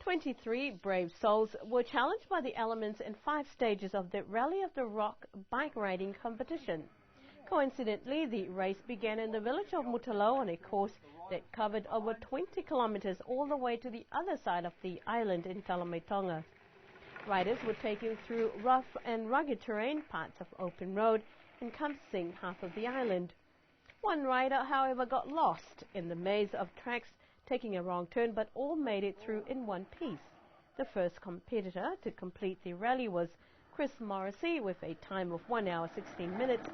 23 brave souls were challenged by the elements in 5 stages of the Rally of the Rock bike riding competition. Coincidentally, the race began in the village of Mutalo on a course that covered over 20 kilometers all the way to the other side of the island in Talamaitonga. Riders were taken through rough and rugged terrain, parts of open road, encompassing half of the island. One rider, however, got lost in the maze of tracks, taking a wrong turn, but all made it through in one piece. The first competitor to complete the rally was Chris Morrissey with a time of 1 hour 16 minutes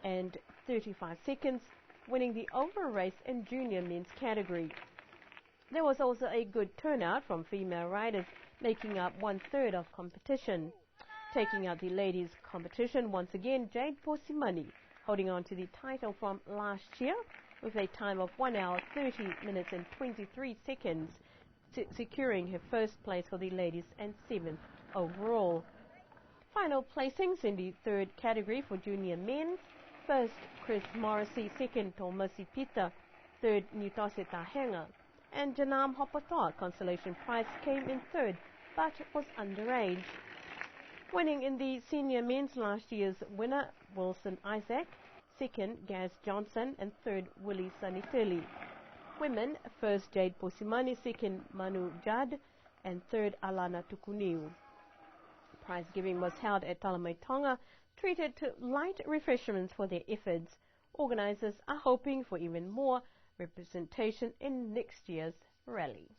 and 35 seconds, winning the overall race in junior men's category. There was also a good turnout from female riders, making up 1/3 of competition. Taking out the ladies' competition once again, Jade Posimani, holding on to the title from last year with a time of 1 hour 30 minutes and 23 seconds, securing her first place for the ladies and 7th overall. Final placings in the 3rd category for junior men: first Chris Morrissey, second Tomasi Peter, third Nitose Tahenga, and Janam Hopatoa consolation prize came in 3rd but was underage. Winning in the senior men's last year's winner Wilson Isaac, second Gaz Johnson, and 3rd Willie Saniteli. Women, first Jade Posimani, second Manu Judd, and 3rd Alana Tukuniu. Prize giving was held at Talamaitonga, treated to light refreshments for their efforts. Organisers are hoping for even more representation in next year's rally.